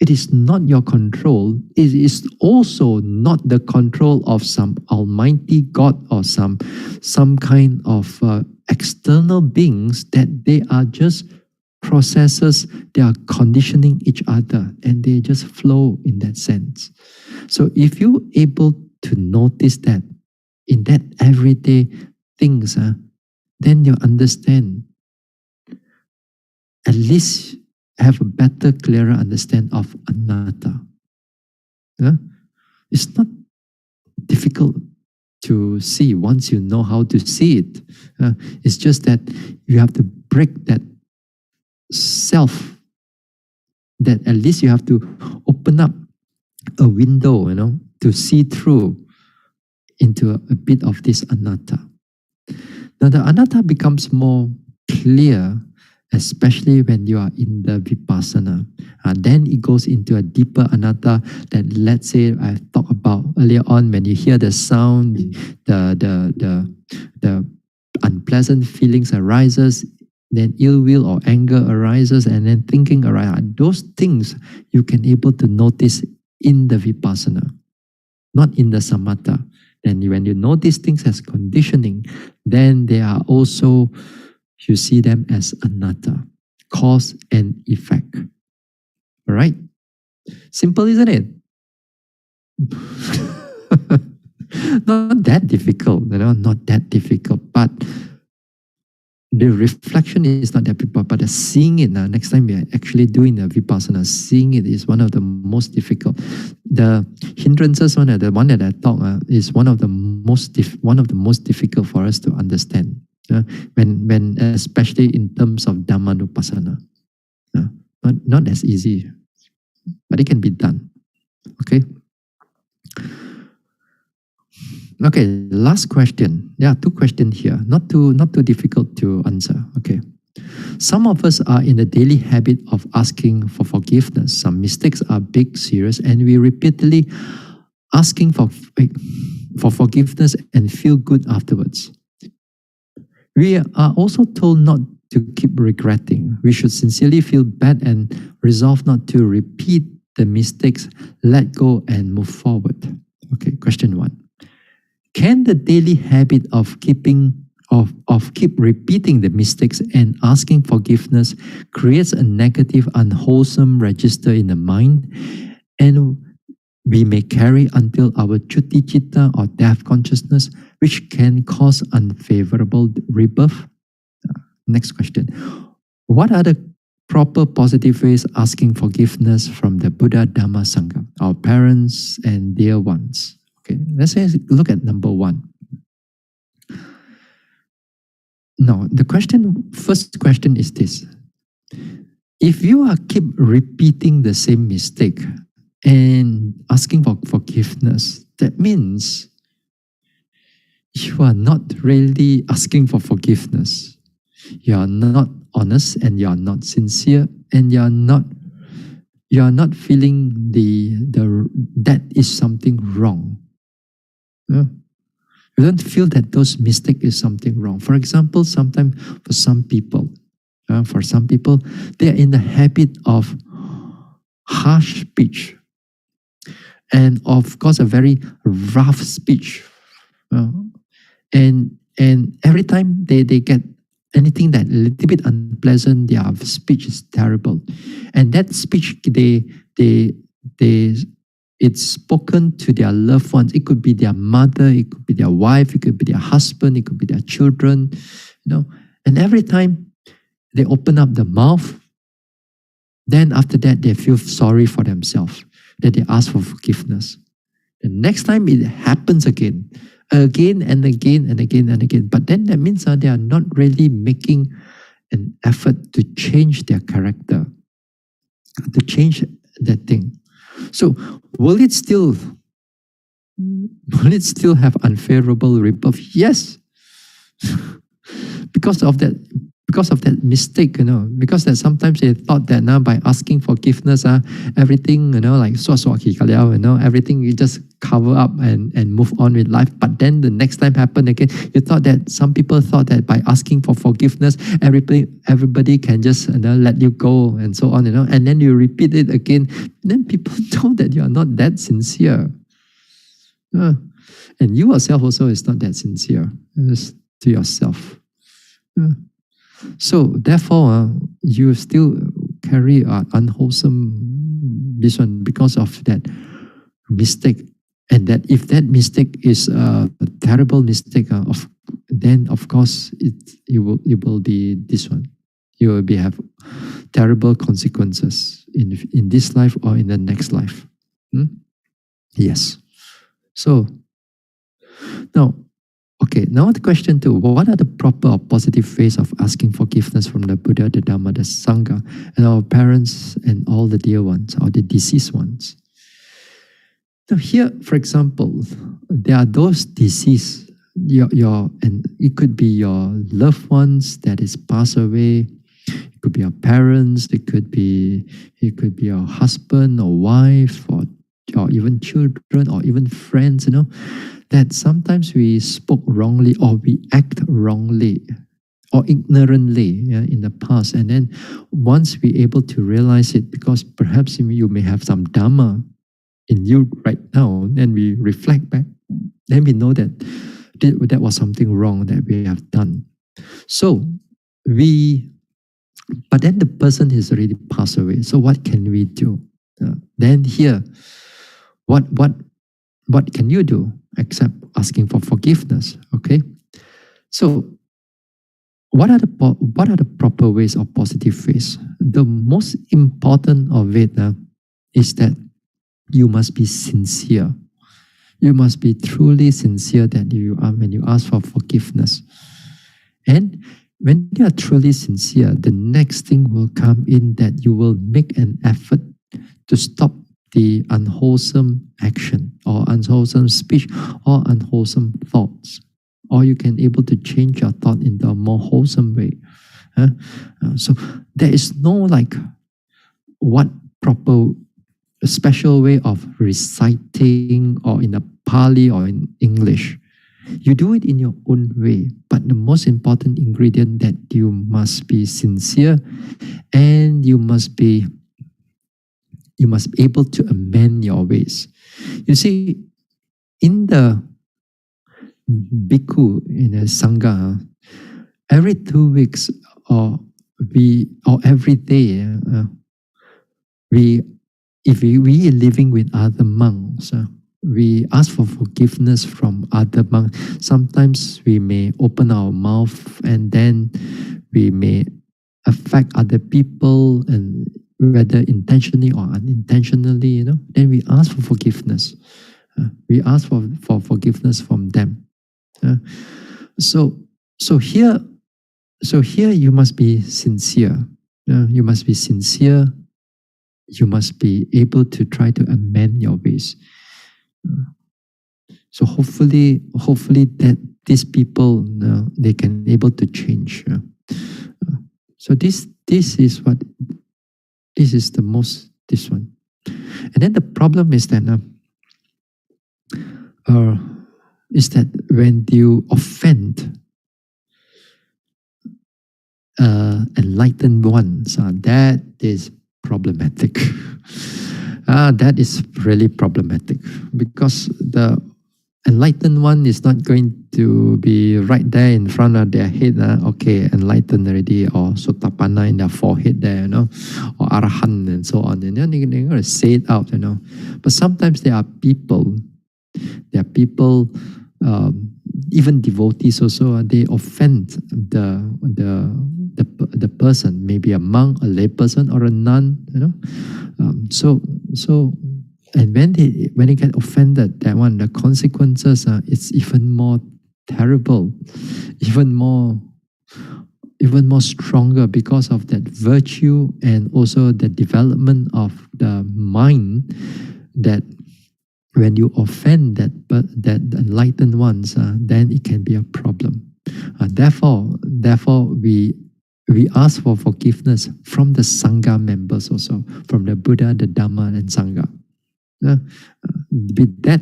it is not your control, it is also not the control of some almighty God or some kind of external beings, that they are just processes, they are conditioning each other, and they just flow in that sense. So if you're able to notice that in that everyday things, then you understand, at least have a better, clearer understand of anatta. It's not difficult to see once you know how to see it. It's just that you have to break that self, that at least you have to open up a window, to see through into a bit of this anatta. Now the anatta becomes more clear, especially when you are in the vipassana. Then it goes into a deeper anatta that, let's say, I talked about earlier on, when you hear the sound, the unpleasant feelings arises, then ill will or anger arises, and then thinking arises. Those things you can able to notice in the vipassana, not in the samatha. And when you notice things as conditioning, then they are also, you see them as anatta, cause and effect. All right? Simple, isn't it? Not that difficult, not that difficult. But the reflection is not that difficult, but the seeing it now, next time we are actually doing the vipassana, seeing it is one of the most difficult. The hindrances one, the one that I talk, is one of the most difficult for us to understand. When especially in terms of Dhammanupassana. Not as easy, but it can be done. Okay. Okay, last question. There are two questions here. Not too difficult to answer. Okay. Some of us are in the daily habit of asking for forgiveness. Some mistakes are big, serious, and we repeatedly asking for forgiveness and feel good afterwards. We are also told not to keep regretting. We should sincerely feel bad and resolve not to repeat the mistakes, let go and move forward. Okay, question 1. Can the daily habit of keep repeating the mistakes and asking forgiveness creates a negative, unwholesome register in the mind, and we may carry until our chutti citta or death consciousness, which can cause unfavorable rebirth? Next question. What are the proper positive ways asking forgiveness from the Buddha, Dhamma, Sangha, our parents and dear ones. Okay, let's say look at number one. Now, first question is this. If you are keep repeating the same mistake and asking for forgiveness, that means you are not really asking for forgiveness. You are not honest and you are not sincere and you are not feeling that is something wrong. Yeah. You don't feel that those mistake is something wrong. For example, sometimes for some people, they are in the habit of harsh speech and of course a very rough speech. And every time they get anything that a little bit unpleasant, their speech is terrible. And that speech it's spoken to their loved ones. It could be their mother, it could be their wife, it could be their husband, it could be their children, And every time they open up the mouth, then after that they feel sorry for themselves, that they ask for forgiveness. The next time it happens again and again and again. But then that means they are not really making an effort to change their character, to change that thing. So will it still have unfavorable rebirth? Yes. because of that mistake, because that sometimes they thought that now by asking forgiveness, everything, like everything you just cover up and move on with life. But then the next time happened again, some people thought that by asking for forgiveness, everybody can just let you go and so on, and then you repeat it again. Then people know that you are not that sincere. And you yourself also is not that sincere to yourself. So therefore, you still carry an unwholesome vision because of that mistake. And that if that mistake is a terrible mistake, then of course it will be this one. You will have terrible consequences in this life or in the next life. Yes. So now the question 2, what are the proper or positive ways of asking forgiveness from the Buddha, the Dhamma, the Sangha, and our parents and all the dear ones or the deceased ones? Now here, for example, there are those deceased, and it could be your loved ones that is passed away. It could be your parents. It could be your husband or wife or even children or even friends. That sometimes we spoke wrongly or we act wrongly or ignorantly in the past. And then once we're able to realize it, because perhaps you may have some Dhamma in you right now, then we reflect back, then we know that that was something wrong that we have done. So but then the person has already passed away. So what can we do? Then here, what can you do except asking for forgiveness? Okay, so what are the proper ways or positive ways? The most important of it is that you must be sincere. You must be truly sincere that you are when you ask for forgiveness. And when you are truly sincere, the next thing will come in that you will make an effort to stop the unwholesome action or unwholesome speech or unwholesome thoughts. Or you can able to change your thought into a more wholesome way. So there is no what proper special way of reciting or in a Pali or in English. You do it in your own way, but the most important ingredient that you must be sincere and you must be able to amend your ways. You see, in the bhikkhu, in a sangha, every 2 weeks or every day, if we are living with other monks, we ask for forgiveness from other monks. Sometimes we may open our mouth and then we may affect other people, and whether intentionally or unintentionally, then we ask for forgiveness. We ask for forgiveness from them. So so here you must be sincere. You must be sincere. You must be able to try to amend your ways. So hopefully that these people, they can able to change. So this is what this is the most this one. And then the problem is that when you offend enlightened ones, that is problematic. That is really problematic, because the enlightened one is not going to be right there in front of their head. Okay, enlightened already, or sotapanna in their forehead there, or arahant and so on. And then they're going to say it out, But sometimes there are people, even devotees also, they offend the person, maybe a monk, a lay person, or a nun, and when they get offended, that one, the consequences it's even more terrible, even more stronger, because of that virtue and also the development of the mind, that when you offend that enlightened ones, then it can be a problem. Therefore, we ask for forgiveness from the Sangha members also, from the Buddha, the Dhamma, and Sangha. With that,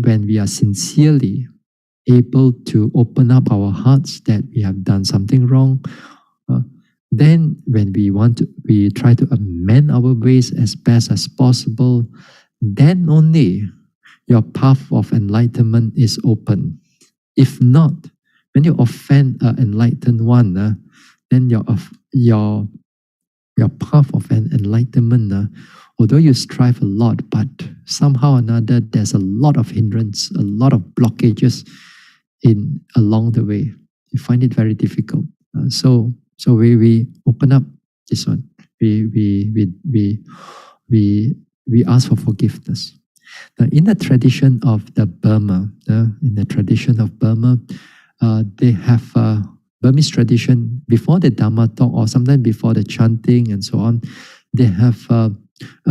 when we are sincerely able to open up our hearts that we have done something wrong, then when we try to amend our ways as best as possible, then only your path of enlightenment is open. If not, when you offend an enlightened one, then your path of an enlightenment, although you strive a lot, but somehow or another there's a lot of hindrance, a lot of blockages along the way. You find it very difficult. So we open up this one. We ask for forgiveness. Now, in the tradition of Burma, they have a Burmese tradition before the Dhamma talk, or sometimes before the chanting and so on. They have a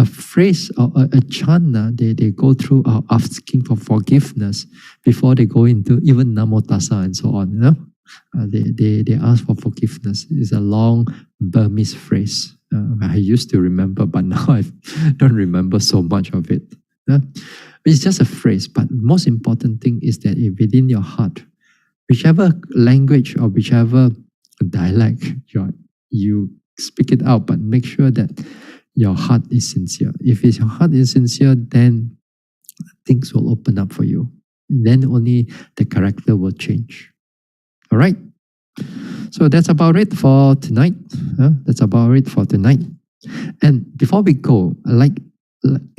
phrase or a chant. They go through asking for forgiveness before they go into even Namo Tassa and so on. They ask for forgiveness. It's a long Burmese phrase. I used to remember, but now I don't remember so much of it. It's just a phrase, but most important thing is that within your heart, whichever language or whichever dialect you speak it out, but make sure that your heart is sincere. If your heart is sincere, then things will open up for you. Then only the character will change. All right? So that's about it for tonight. And before we go,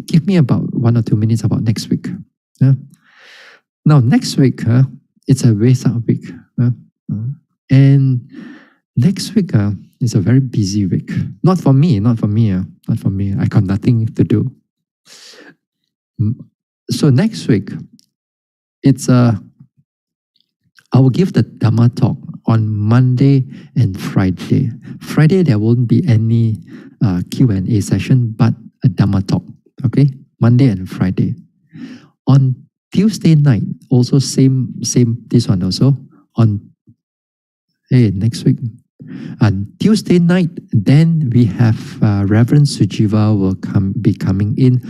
give me about 1 or 2 minutes about next week. Now, next week, it's a Vesak week. And next week is a very busy week. Not for me. I got nothing to do. So next week, I will give the Dhamma talk on Monday and Friday. Friday, there won't be any Q&A session, but a Dhamma talk. Okay? Monday and Friday. On Tuesday night, also same this one also. Next week. On Tuesday night, then we have Reverend Sujiva will be coming in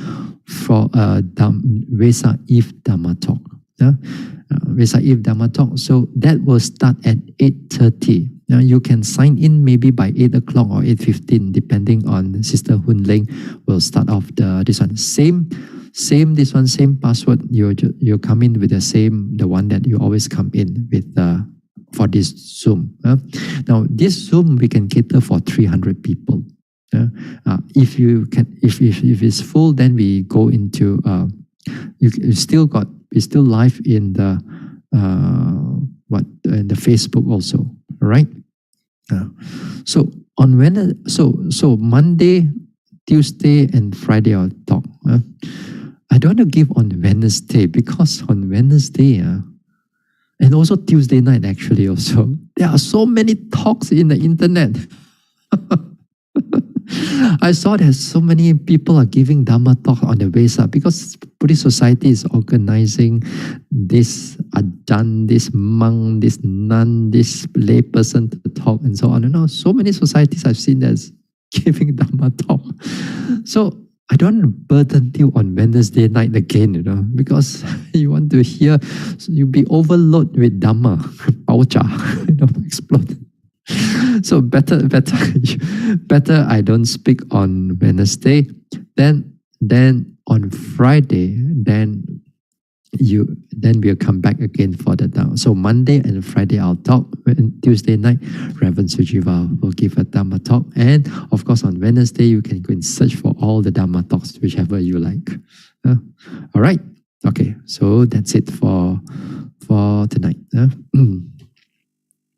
for Vesak Eve Dhamma talk. Vesak Eve Dhamma talk. So that will start at 8:30. Now you can sign in maybe by 8 o'clock or 8:15, depending on Sister Hun Leng will start off this one. Same password. You come in with the one that you always come in with for this Zoom. Now this Zoom we can cater for 300 people. If it's full, then we go into we're still live in the in the Facebook also. All right. Uh, so on Wednesday, so Monday, Tuesday, and Friday I'll talk. I don't want to give on Wednesday because on Wednesday, and also Tuesday night actually also, there are so many talks in the internet. I saw that so many people are giving Dharma talk on the Vesa because Buddhist Society is organizing this Ajahn, this monk, this nun, this layperson to talk and so on. So many societies I've seen that's giving Dharma talk. So I don't want to burden you on Wednesday night again, because you want to hear, so you'll be overloaded with Dhamma, paucha, explode. So better I don't speak on Wednesday. Then on Friday, then we'll come back again for the Dhamma. So Monday and Friday I'll talk. And Tuesday night, Reverend Sujiva will give a Dhamma talk. And of course on Wednesday you can go and search for all the Dhamma talks, whichever you like. All right. Okay. So that's it for tonight.